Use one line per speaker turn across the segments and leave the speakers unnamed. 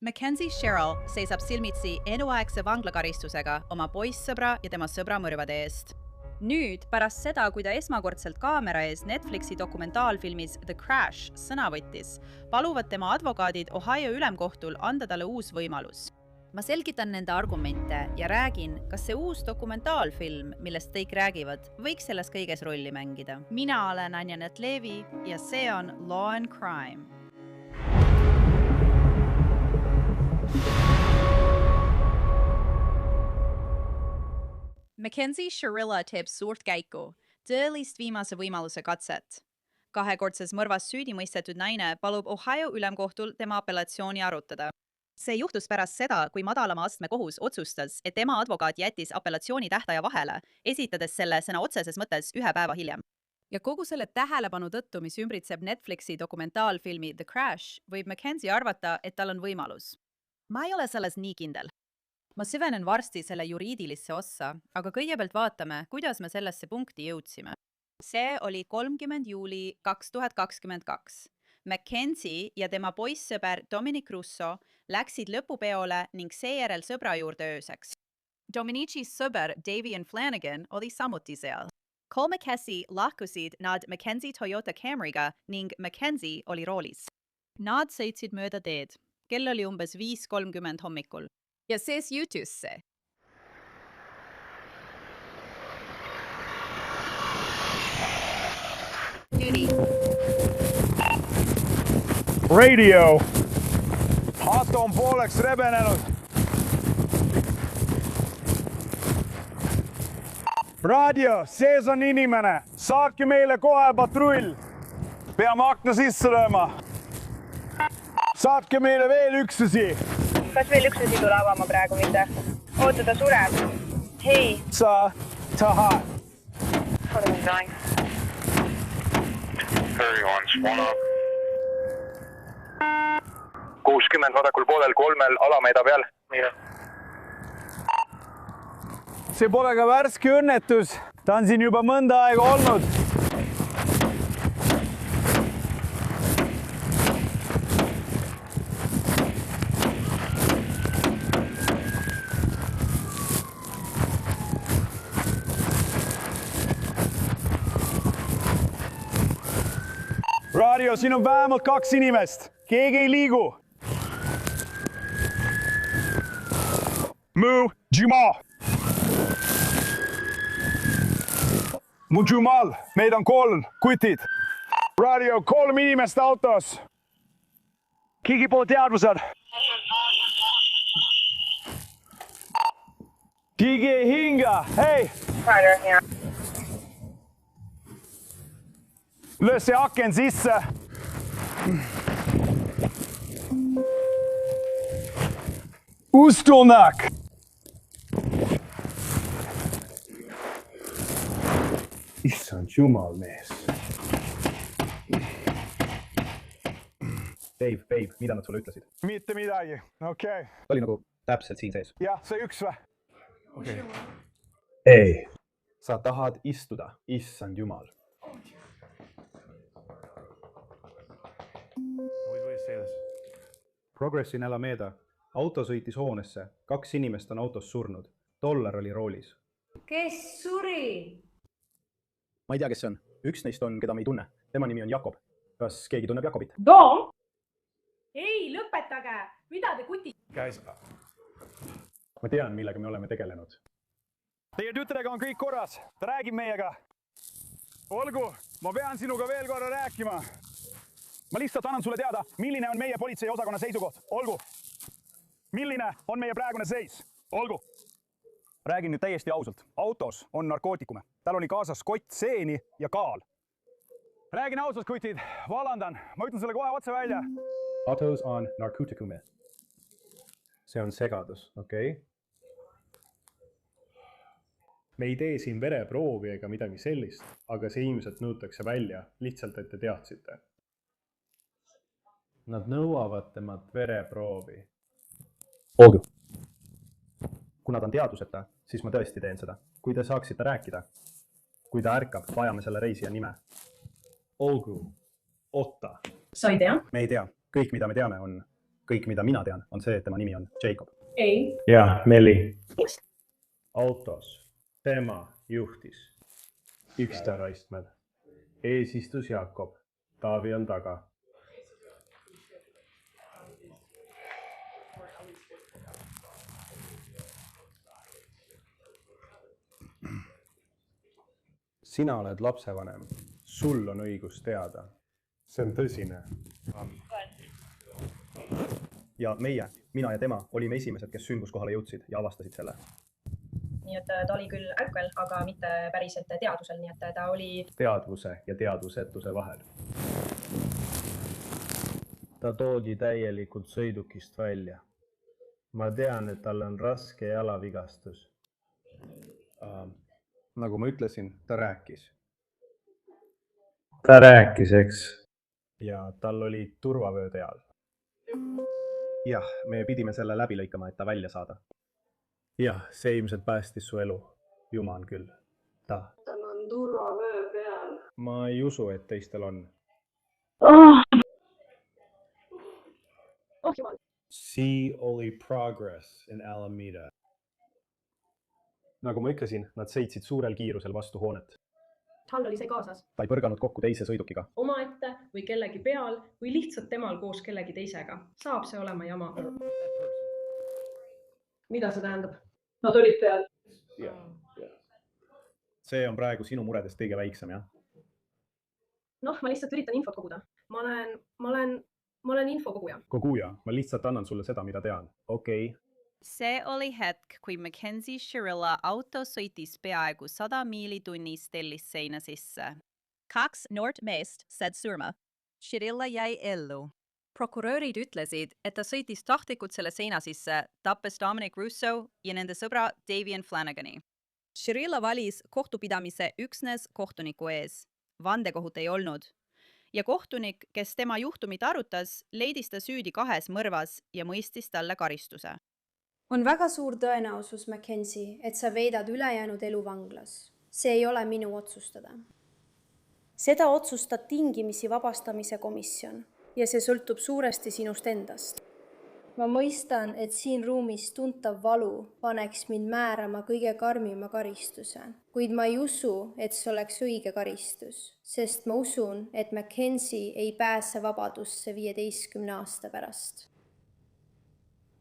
Mackenzie Sherrill seisab silmitsi eluaegse vanglakaristusega oma poissõbra ja tema sõbra mõrvade eest. Nüüd, pärast seda, kui ta esmakordselt kaamera ees Netflixi dokumentaalfilmis The Crash sõna võttis, paluvad tema advokaadid Ohio ülemkohtul anda talle uus võimalus. Ma selgitan nende argumente ja räägin, kas see uus dokumentaalfilm, millest kõik räägivad, võiks selles kõiges rolli mängida. Mina olen Anja Netlevi ja see on Law and Crime. Mackenzie Sherrill teeb suurt käiku, tõelist viimase võimaluse katset. Kahekordses mõrvas süüdi mõistetud naine palub Ohio ülemkohtul tema apellatsiooni arutada. See juhtus pärast seda, kui madalama astme kohus otsustas, et tema advokaat jättis apellatsiooni tähtaja vahele, esitades selle sõna otseses mõttes 1 päeva hiljem. Ja kogu selle tähelepanu tõttu, mis ümbritseb Netflixi dokumentaalfilmi The Crash, võib Mackenzie arvata, et tal on võimalus. Ma ei ole selles nii kindel. Ma süvenen varsti selle juriidilisse ossa, aga kõigepealt vaatame, kuidas me sellesse punkti jõudsime. See oli 30. juuli 2022. Mackenzie ja tema poissõber Dominic Russo läksid lõpupeole ning seejärel sõbra juurde ööseks. Dominici sõber Davian Flanagan oli samuti seal. Kolmekesi lahkusid nad Mackenzie Toyota Camryga ning Mackenzie oli roolis. Nad sõitsid mööda teed. Kell oli umbes 5:30 hommikul. Ja siis juhtus see.
Radio. Auto on pooleks rebenenud. Radio, sees on inimene. Saatke meile kohe patrull. Peame akna sisse lööma. Saatke meile veel üksusi.
Kas veel üksusi tule avama praegu mitte? Oota, ta sureb. Hei.
Sa tahad.
What are we doing?
31, spawn up. 60 vadakul poolel 3 alameeda peal.
See pole ka värske õnnetus. Ta on siin juba mõnda aega olnud. Radio, siin on vähemalt 2 inimest. Keegi ei liigu. Mu Jumal. Mu Jumal, meid on 3 kutid. Radio, 3 inimest autos. Keegi pole teadvusel. Keegi ei hinga. Hei!
Roger, yeah.
Löö see aken sisse. Ustunnak. Issand jumal, mees.
Dave, mida nad sulle ütlesid?
Mitte midagi, okei.
Oli nagu täpselt siin sees.
Jah, see 1 või?
Okay. Ei, sa tahad istuda, issand jumal. Progressin Alameda. Auto sõitis hoonesse. 2 inimest on autos surnud. Dollar oli roolis.
Kes suri?
Ma ei tea, kes see on. Üks neist on, keda me ei tunne. Tema nimi on Jakob. Kas keegi tunneb Jakobit?
Dom? Ei, lõpetage! Mida te kuti?
Käis. Ma tean, millega me oleme tegelenud.
Teie tütrega on kõik korras. Ta räägib meiega. Olgu, ma pean sinuga veel korra rääkima. Ma lihtsalt annan sulle teada, milline on meie politseiosakonna seisukoht. Olgu. Milline on meie praegune seis? Olgu. Räägin nüüd täiesti ausalt. Autos on narkootikume. Tal oli kaasas kott seeni ja kaal. Räägin ausalt, kutid. Valandan. Ma ütlen selle kohe otse välja.
Autos on narkootikume. See on segadus, okei? Me ei tee siin vereproovi ega midagi sellist, aga see ilmselt nõutakse välja, lihtsalt et te teadsite. Nad nõuavad temalt vereproovi. Olgu. Kuna ta on teaduseta, siis ma tõesti teen seda. Kui te saaksite rääkida. Kui ta ärkab, vajame selle reisija nime. Olgu. Otta.
Sa ei tea?
Me ei tea. Kõik, mida me teame, on kõik, mida mina tean, on see, et tema nimi on Jacob.
ei ,
Jaa, Meli. Autos. Tema juhtis. Üks tagaistmed. Ees istus Jakob. Taavi on taga. Sina oled lapsevanem. Sul on õigus teada. See on tõsine.
Ja meie, mina ja tema, olime esimesed, kes sündmuskohale jõudsid ja avastasid selle.
nii et ta oli küll ärkvel, aga mitte päriselt teadvusel, nii et ta oli
Teadvuse ja teadvusetuse vahel.
Ta toodi täielikult sõidukist välja. Ma tean, et tal on raske jalavigastus.
Nagu ma ütlesin, ta rääkis.
Ta rääkis, eks?
Ja tal oli turvavööde all. Jah, me pidime selle läbi lõikama, et ta välja saada.
Jah, see ilmselt päästis su elu. Jumal küll. Ta.
tal on turvavöö peal.
Ma ei usu, et teistel on.
Oh jumal.
See oli progress in Alameda.
Nagu ma ütlesin, nad sõitsid suurel kiirusel vastu hoonet.
tal oli see kaasas.
Ta ei põrganud kokku teise sõidukiga.
omaette või kellegi peal või lihtsalt temal koos kellegi teisega. saab see olema jama. mida see tähendab?
Nad olid peal.
See on praegu sinu muredest kõige väiksem, jah?
noh, ma lihtsalt üritan infot koguda. ma olen infokoguja.
Koguja, ma lihtsalt annan sulle seda, mida tean. Okei.
see oli hetk, kui Mackenzie Shirilla auto sõitis peaaegu 100 miili tunnis tellisseina sisse. 2 noort meest said surma. Shirilla jäi ellu. prokurörid ütlesid, et ta sõitis tahtlikult selle seina sisse, tappes Dominic Russo ja nende sõbra Davian Flanagani. Shirilla valis kohtupidamise üksnes kohtuniku ees. Vandekohut ei olnud. Ja kohtunik, kes tema juhtumit arutas, leidis ta süüdi 2 mõrvas ja mõistis talle karistuse.
On väga suur tõenäosus, Mackenzie, et sa veedad ülejäänud elu vanglas. See ei ole minu otsustada. Seda otsustab tingimisi vabastamise komisjon ja see sõltub suuresti sinust endast. Ma mõistan, et siin ruumis tuntav valu paneks mind määrama kõige karmima karistuse, kuid ma ei usu, et see oleks õige karistus, sest ma usun, et Mackenzie ei pääse vabadusse 15 aasta pärast.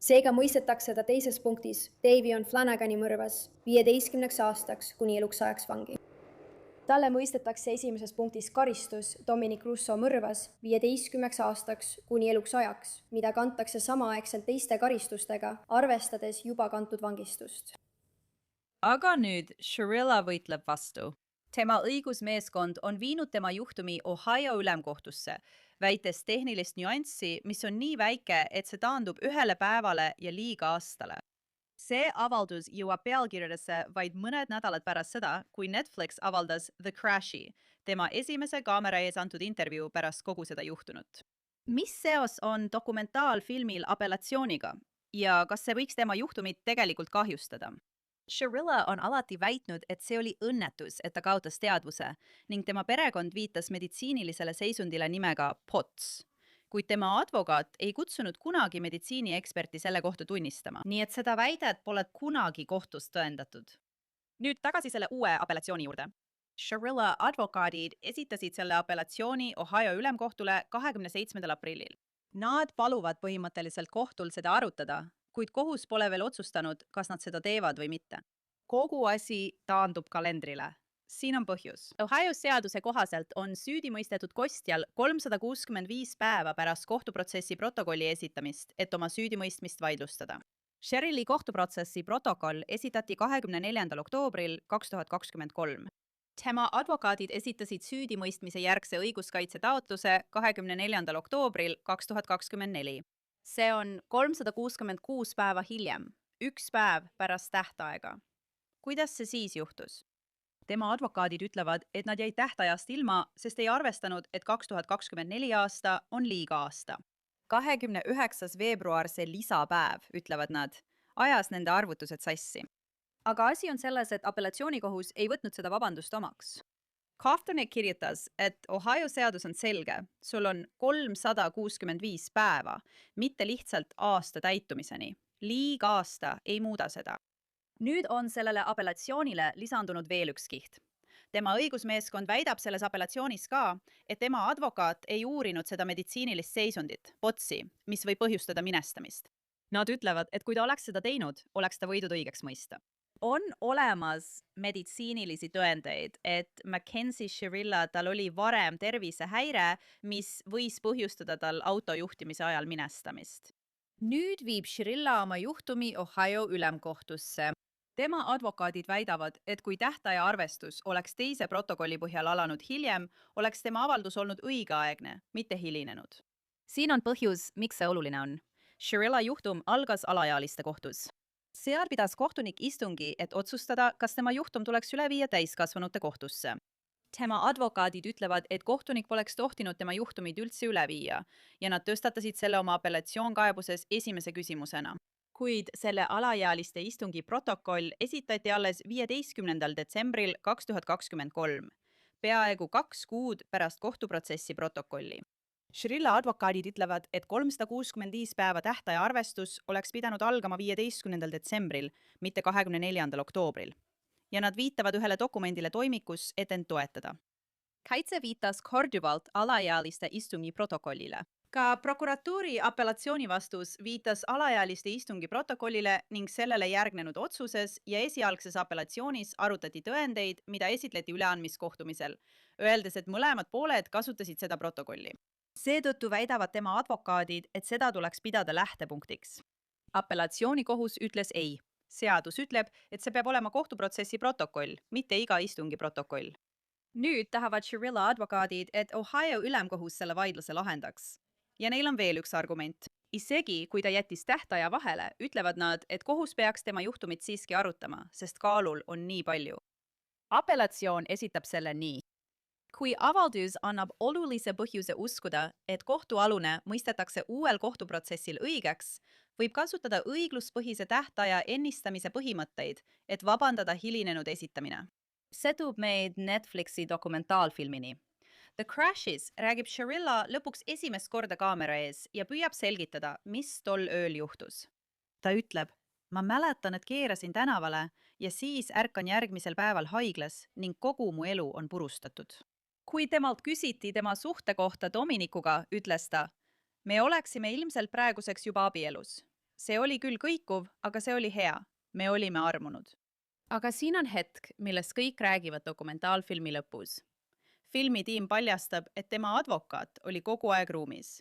Seega mõistetakse ta teises punktis Davian Flanagani mõrvas 15 aastaks kuni eluks ajaks vangi. Talle mõistetakse esimeses punktis karistus Dominic Russo mõrvas 15 aastaks kuni eluks ajaks, mida kantakse samaaegselt teiste karistustega, arvestades juba kantud vangistust.
Aga nüüd Shirilla võitleb vastu. Tema õigusmeeskond on viinud tema juhtumi Ohio ülemkohtusse, väites tehnilist nüanssi, mis on nii väike, et see taandub 1 päevale ja liiga aastale. See avaldus jõuab pealkirjadesse vaid mõned nädalad pärast seda, kui Netflix avaldas The Crash'i, tema esimese kaamera ees antud intervjuu pärast kogu seda juhtunut. Mis seos on dokumentaalfilmil apellatsiooniga ja kas see võiks tema juhtumit tegelikult kahjustada? Shirilla on alati väitnud, et see oli õnnetus, et ta kaotas teadvuse ning tema perekond viitas meditsiinilisele seisundile nimega POTS. Kuid tema advokaat ei kutsunud kunagi meditsiinieksperti selle kohta tunnistama. Nii et seda väidet pole kunagi kohtus tõendatud. Nüüd tagasi selle uue apellatsiooni juurde. Shirilla advokaadid esitasid selle apellatsiooni Ohio ülemkohtule 27. aprillil. Nad paluvad põhimõtteliselt kohtul seda arutada, kuid kohus pole veel otsustanud, kas nad seda teevad või mitte. Kogu asi taandub kalendrile. Siin on põhjus. Ohio seaduse kohaselt on süüdi mõistetud kostjal 365 päeva pärast kohtuprotsessi protokolli esitamist, et oma süüdimõistmist vaidlustada. Sherilli kohtuprotsessi protokoll esitati 24. oktoobril 2023. Tema advokaadid esitasid süüdimõistmise järgse õiguskaitse taotluse 24. oktoobril 2024. See on 366 päeva hiljem, 1 päev pärast tähtaega. Kuidas see siis juhtus? Tema advokaadid ütlevad, et nad jäid tähtajast ilma, sest ei arvestanud, et 2024 aasta on liiga aasta. 29. veebruar see lisapäev, ütlevad nad, ajas nende arvutused sassi. Aga asi on selles, et apellatsioonikohus ei võtnud seda vabandust omaks. kohtunik kirjutas, et Ohio seadus on selge. Sul on 365 päeva, mitte lihtsalt aasta täitumiseni. Liigaasta ei muuda seda. Nüüd on sellele apellatsioonile lisandunud veel üks kiht. Tema õigusmeeskond väidab selles apellatsioonis ka, et tema advokaat ei uurinud seda meditsiinilist seisundit, POTS-i, mis võib põhjustada minestamist. Nad ütlevad, et kui ta oleks seda teinud, oleks ta võidud õigeks mõista. On olemas meditsiinilisi tõendeid, et Mackenzie Shirilla tal oli varem tervisehäire, mis võis põhjustada tal autojuhtimise ajal minestamist. Nüüd viib Shirilla oma juhtumi Ohio ülemkohtusse. Tema advokaadid väidavad, et kui tähtaja arvestus oleks teise protokolli põhjal alanud hiljem, oleks tema avaldus olnud õigeaegne, mitte hilinenud. Siin on põhjus, miks see oluline on. Shirilla juhtum algas alaealiste kohtus. Seal pidas kohtunik istungi, et otsustada, kas tema juhtum tuleks üle viia täiskasvanute kohtusse. Tema advokaadid ütlevad, et kohtunik poleks tohtinud tema juhtumid üldse üle viia ja nad tõstatasid selle oma apellatsioonkaebuses esimese küsimusena. Kuid selle alaealiste istungi protokoll esitati alles 15. detsembril 2023, peaaegu 2 kuud pärast kohtuprotsessi protokolli. Shirilla advokaadid ütlevad, et 365 päeva tähtaja arvestus oleks pidanud algama 15. detsembril, mitte 24. oktoobril. Ja nad viitavad ühele dokumendile toimikus, et end toetada. Kaitse viitas korduvalt alaealiste istungi protokollile. Ka prokuratuuri apellatsiooni vastus viitas alaealiste istungi protokollile ning sellele järgnenud otsuses ja esialgses apellatsioonis arutati tõendeid, mida esitleti üleandmiskohtumisel, öeldes, et mõlemad pooled kasutasid seda protokolli. Seetõttu väidavad tema advokaadid, et seda tuleks pidada lähtepunktiks. Apellatsioonikohus ütles ei. Seadus ütleb, et see peab olema kohtuprotsessi protokoll, mitte iga istungi protokoll. Nüüd tahavad Shirilla advokaadid, et Ohio ülemkohus selle vaidluse lahendaks. Ja neil on veel üks argument. Isegi, kui ta jättis tähtaja vahele, ütlevad nad, et kohus peaks tema juhtumit siiski arutama, sest kaalul on nii palju. Apellatsioon esitab selle nii. Kui avaldus annab olulise põhjuse uskuda, et kohtualune mõistetakse uuel kohtuprotsessil õigeks, võib kasutada õigluspõhise tähtaja ennistamise põhimõtteid, et vabandada hilinenud esitamine. See toob meid Netflixi dokumentaalfilmini. The Crashes räägib Shirilla lõpuks esimest korda kaamera ees ja püüab selgitada, mis tol ööl juhtus. Ta ütleb, ma mäletan, et keerasin tänavale ja siis ärkan järgmisel päeval haiglas ning kogu mu elu on purustatud. Kui temalt küsiti tema suhte kohta Dominikuga, ütles ta, me oleksime ilmselt praeguseks juba abielus. See oli küll kõikuv, aga see oli hea. Me olime armunud. Aga siin on hetk, millest kõik räägivad dokumentaalfilmi lõpus. Filmitiim paljastab, et tema advokaat oli kogu aeg ruumis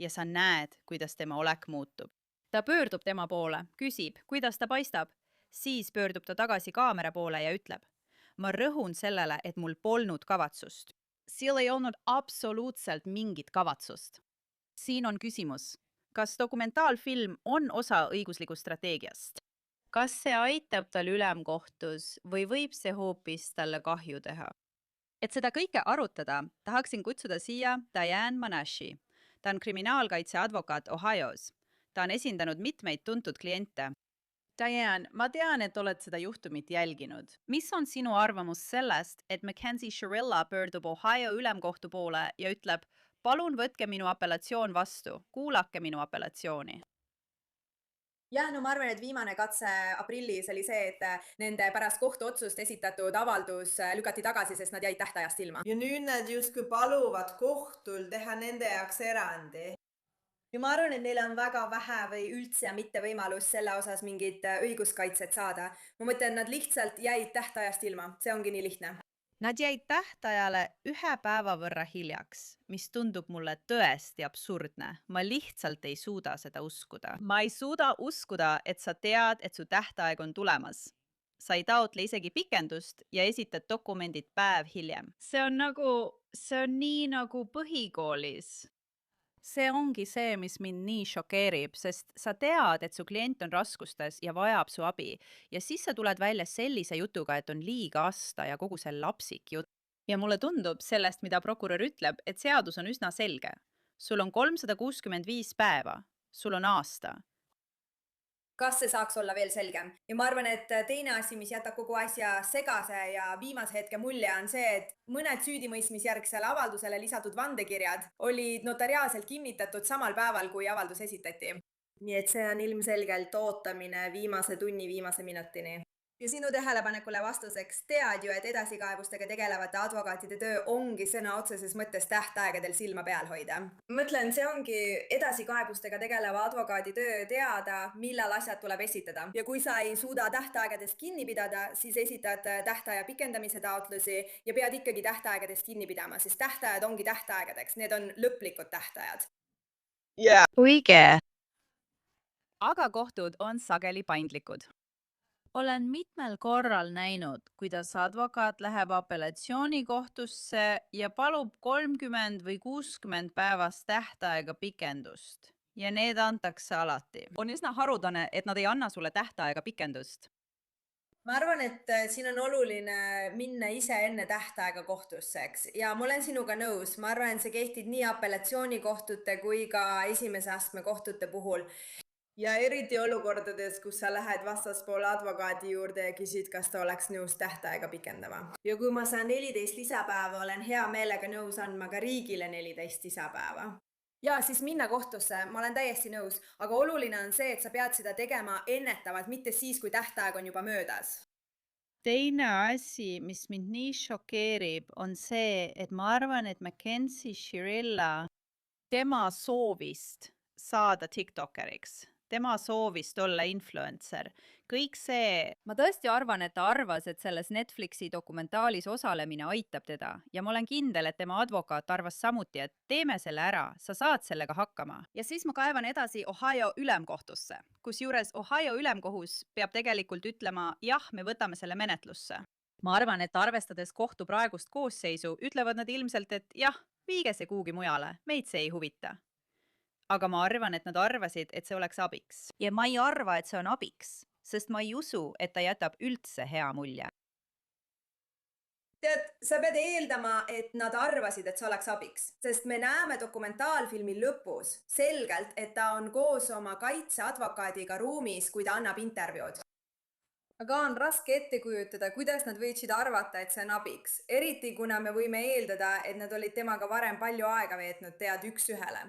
ja sa näed, kuidas tema olek muutub. Ta pöördub tema poole, küsib, kuidas ta paistab. Siis pöördub ta tagasi kaamera poole ja ütleb, ma rõhun sellele, et mul polnud kavatsust. Seal ei olnud absoluutselt mingit kavatsust. Siin on küsimus, kas dokumentaalfilm on osa õiguslikust strateegiast? Kas see aitab tal ülemkohtus või võib see hoopis talle kahju teha? Et seda kõike arutada, tahaksin kutsuda siia Diane Manashi. Ta on kriminaalkaitse advokaat Ohios. Ta on esindanud mitmeid tuntud kliente. Diane, ma tean, et oled seda juhtumit jälginud. Mis on sinu arvamus sellest, et Mackenzie Shirilla pöördub Ohio ülemkohtu poole ja ütleb, palun võtke minu apellatsioon vastu, kuulake minu apellatsiooni?
Jah, no ma arvan, et viimane katse aprillis oli see, et nende pärast kohtuotsust esitatud avaldus lükati tagasi, sest nad jäid tähtajast ilma.
Ja nüüd nad justkui paluvad kohtul teha nende jaoks erandi.
Ja ma arvan, et neil on väga vähe või üldse mitte võimalus selle osas mingit õiguskaitset saada. Ma mõtlen, nad lihtsalt jäid tähtajast ilma. See ongi nii lihtne.
Nad jäid tähtajale 1 päeva võrra hiljaks, mis tundub mulle tõesti absurdne. Ma lihtsalt ei suuda seda uskuda. Ma ei suuda uskuda, et sa tead, et su tähtaeg on tulemas. Sa ei taotle isegi pikendust ja esitad dokumendid päev hiljem. See on nii nagu põhikoolis. See ongi see, mis mind nii šokeerib, sest sa tead, et su klient on raskustes ja vajab su abi ja siis sa tuled välja sellise jutuga, et on liiga asta ja kogu see lapsik jutt. Ja mulle tundub sellest, mida prokurör ütleb, et seadus on üsna selge. Sul on 365 päeva, sul on aasta.
kas see saaks olla veel selgem? Ja ma arvan, et teine asi, mis jätab kogu asja segase ja viimase hetke mulje on see, et mõned süüdimõistmisjärgsele avaldusele lisatud vandekirjad olid notariaalselt kinnitatud samal päeval, kui avaldus esitati. Nii et see on ilmselgelt ootamine viimase tunni viimase minutini. Ja sinu tähelepanekule vastuseks tead ju, et edasikaebustega tegelevate advokaatide töö ongi sõna otseses mõttes tähtaegadel silma peal hoida. Mõtlen, see ongi edasikaebustega tegeleva advokaadi töö teada, millal asjad tuleb esitada. Ja kui sa ei suuda tähtaegadest kinni pidada, siis esitad tähtaja pikendamise taotlusi ja pead ikkagi tähtaegadest kinni pidama, sest tähtajad ongi tähtaegadeks. Need on lõplikud tähtajad.
Õige. Aga kohtud on sageli paindlikud. Olen mitmel korral näinud, kuidas advokaat läheb apellatsioonikohtusse ja palub 30 või 60 päevast tähtaega pikendust. Ja need antakse alati. On üsna harudane, et nad ei anna sulle tähtaega pikendust.
Ma arvan, et siin on oluline minna ise enne tähtaega kohtusse, eks. Ja ma olen sinuga nõus. Ma arvan, et see kehtib nii apellatsioonikohtute kui ka esimese astme kohtute puhul. Ja eriti olukordades, kus sa lähed vastaspoole advokaadi juurde ja küsid, kas ta oleks nõus tähtaega pikendama. Ja kui ma saan 14 lisapäeva, olen hea meelega nõus andma ka riigile 14 lisapäeva. Ja siis minna kohtusse, ma olen täiesti nõus, aga oluline on see, et sa pead seda tegema ennetavalt, mitte siis, kui tähtaeg on juba möödas.
Teine asi, mis mind nii šokeerib, on see, et ma arvan, et Mackenzie Shirilla tema soovist saada TikTokeriks. Tema soovist olla influencer. Kõik see, ma tõesti arvan, et ta arvas, et selles Netflixi dokumentaalis osalemine aitab teda ja ma olen kindel, et tema advokaat arvas samuti, et teeme selle ära, sa saad sellega hakkama. Ja siis ma kaevan edasi Ohio ülemkohtusse, kusjuures Ohio ülemkohus peab tegelikult ütlema, jah, me võtame selle menetlusse. Ma arvan, et arvestades kohtu praegust koosseisu, ütlevad nad ilmselt, et jah, viige see kuhugi mujale, meid see ei huvita. Aga ma arvan, et nad arvasid, et see oleks abiks. Ja ma ei arva, et see on abiks, sest ma ei usu, et ta jätab üldse hea mulje.
Tead, sa pead eeldama, et nad arvasid, et see oleks abiks, sest me näeme dokumentaalfilmi lõpus selgelt, et ta on koos oma kaitseadvokaadiga ruumis, kui ta annab intervjuud. Aga on raske ette kujutada, kuidas nad võiksid arvata, et see on abiks. Eriti kuna me võime eeldada, et nad olid temaga varem palju aega veetnud, tead üks ühele.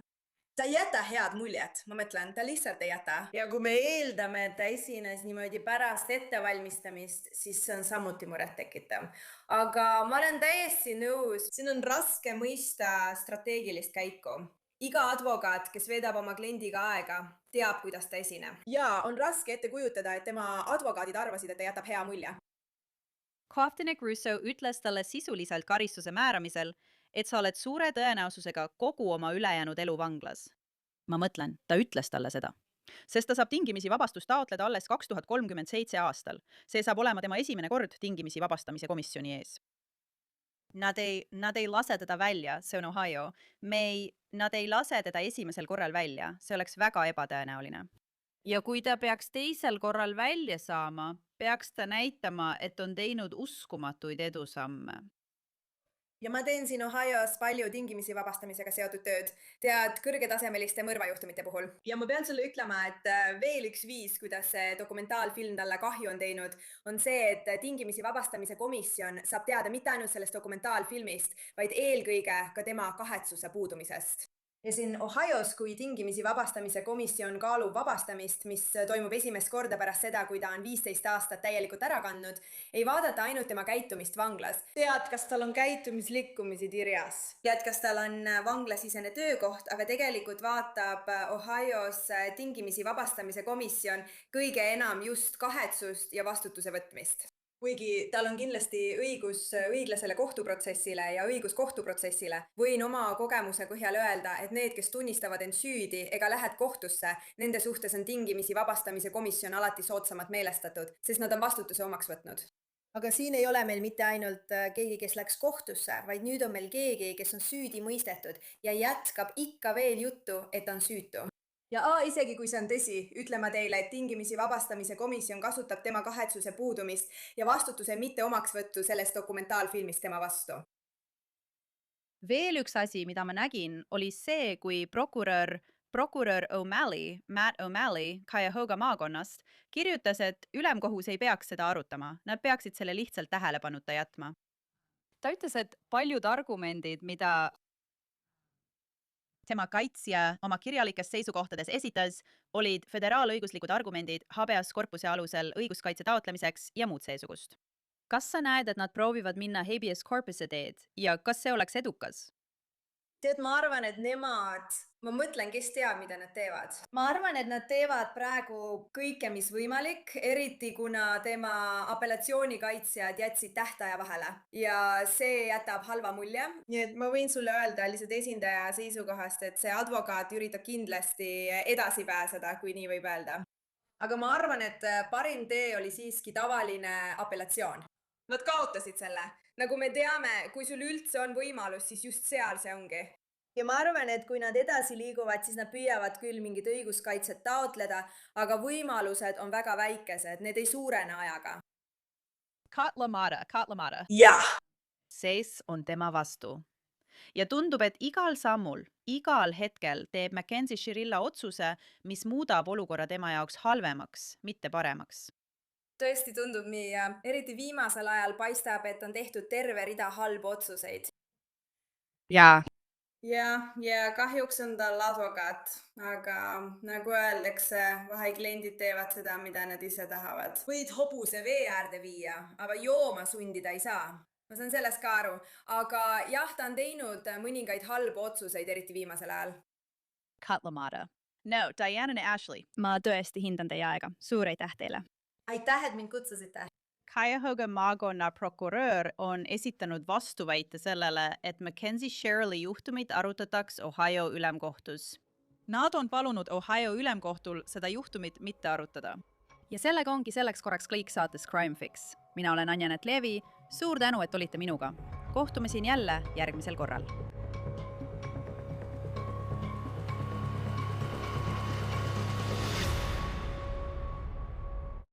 Ta ei jäta head muljet, ma mõtlen, ta lihtsalt ei jäta. Ja kui me eeldame, et ta esines niimoodi pärast ettevalmistamist, siis see on samuti muret tekitav. Aga ma olen täiesti nõus, siin on raske mõista strateegilist käiku. Iga advokaat, kes veedab oma kliendiga aega, teab, kuidas ta esineb. Ja on raske ette kujutada, et tema advokaadid arvasid, et ta jätab hea mulje.
Kohtunik Russo ütles talle sisuliselt karistuse määramisel, et sa oled suure tõenäosusega kogu oma ülejäänud elu vanglas. Ma mõtlen, ta ütles talle seda. Sest ta saab tingimisi vabastust taotleda alles 2037 aastal. See saab olema tema esimene kord tingimisi vabastamise komisjoni ees. Nad ei lase teda välja, see on Ohio. Nad ei lase teda esimesel korral välja, see oleks väga ebatõenäoline. Ja kui ta peaks teisel korral välja saama, peaks ta näitama, et on teinud uskumatuid edusamme.
Ja ma teen siin Ohio's palju tingimisi vabastamisega seotud tööd, tead kõrgetasemeliste mõrvajuhtumite puhul. Ja ma pean sulle ütlema, et veel üks viis, kuidas see dokumentaalfilm talle kahju on teinud, on see, et tingimisi vabastamise komisjon saab teada mitte ainult sellest dokumentaalfilmist, vaid eelkõige ka tema kahetsuse puudumisest. Ja siin Ohio's, kui tingimisi vabastamise komisjon kaalub vabastamist, mis toimub esimest korda pärast seda, kui ta on 15 aastat täielikult ära kandnud, ei vaadata ainult tema käitumist vanglas. Tead, kas tal on käitumislikkumisi kirjas? Tead, kas tal on vanglasisene töökoht, aga tegelikult vaatab Ohio's tingimisi vabastamise komisjon kõige enam just kahetsust ja vastutuse võtmist. Kuigi tal on kindlasti õigus õiglasele kohtuprotsessile ja õigus kohtuprotsessile, võin oma kogemuse põhjal öelda, et need, kes tunnistavad end süüdi ega lähed kohtusse, nende suhtes on tingimisi vabastamise komisjon alati soodsamalt meelestatud, sest nad on vastutuse omaks võtnud. Aga siin ei ole meil mitte ainult keegi, kes läks kohtusse, vaid nüüd on meil keegi, kes on süüdi mõistetud ja jätkab ikka veel juttu, et on süütu. Ja isegi kui see on tõsi, ütlen ma teile, et tingimisi vabastamise komisjon kasutab tema kahetsuse puudumist ja vastutuse mitte omaksvõttu sellest dokumentaalfilmist tema vastu.
Veel üks asi, mida ma nägin, oli see, kui prokurör prokurör O'Malley, Matt O'Malley Cuyahoga maakonnast, kirjutas, et ülemkohus ei peaks seda arutama, nad peaksid selle lihtsalt tähelepanuta jätma. Ta ütles, et paljud argumendid, mida tema kaitsja oma kirjalikes seisukohtades esitas, olid föderaalõiguslikud argumendid habeas corpuse alusel õiguskaitse taotlemiseks ja muud seesugust. Kas sa näed, et nad proovivad minna habeas corpuse teed ja kas see oleks edukas?
Tead, ma arvan, et ma mõtlen, kes teab, mida nad teevad. Ma arvan, et nad teevad praegu kõike, mis võimalik, eriti kuna tema apellatsioonikaitsjad jätsid tähtaja vahele ja see jätab halva mulje. Nii et ma võin sulle öelda lihtsalt esindaja seisukohast, et see advokaat üritab kindlasti edasi pääseda, kui nii võib öelda. Aga ma arvan, et parim tee oli siiski tavaline apellatsioon. Nad kaotasid selle. Nagu me teame, kui sul üldse on võimalus, siis just seal see ongi. Ja ma arvan, et kui nad edasi liiguvad, siis nad püüavad küll mingit õiguskaitset taotleda, aga võimalused on väga väikesed, need ei suurene ajaga.
Katlamata.
Jah!
Seis on tema vastu. Ja tundub, et igal sammul, igal hetkel teeb Mackenzie Shirilla otsuse, mis muudab olukorra tema jaoks halvemaks, mitte paremaks.
Tõesti tundub nii ja eriti viimasel ajal paistab, et on tehtud terve rida halbu otsuseid.
Jaa.
Ja kahjuks on tal advokaat, aga nagu öeldakse, vahel kliendid teevad seda, mida nad ise tahavad. Võid hobuse vee äärde viia, aga jooma sundida ei saa. Ma saan sellest ka aru, aga jah, ta on teinud mõningaid halbu otsuseid, eriti viimasel ajal.
Katlamata. No, Diana ja Ashley. Ma tõesti hindan teie aega. Suur aitäh teile.
Aitäh, et mind kutsusite.
Cuyahoga maakonna prokurör on esitanud vastuväite sellele, et Mackenzie Shirley juhtumit arutataks Ohio ülemkohtus. Nad on palunud Ohio ülemkohtul seda juhtumit mitte arutada. Ja sellega ongi selleks korraks kõik saates Crime Fix. Mina olen Anja-Net Leevi. Suur tänu, et olite minuga. Kohtume siin jälle järgmisel korral.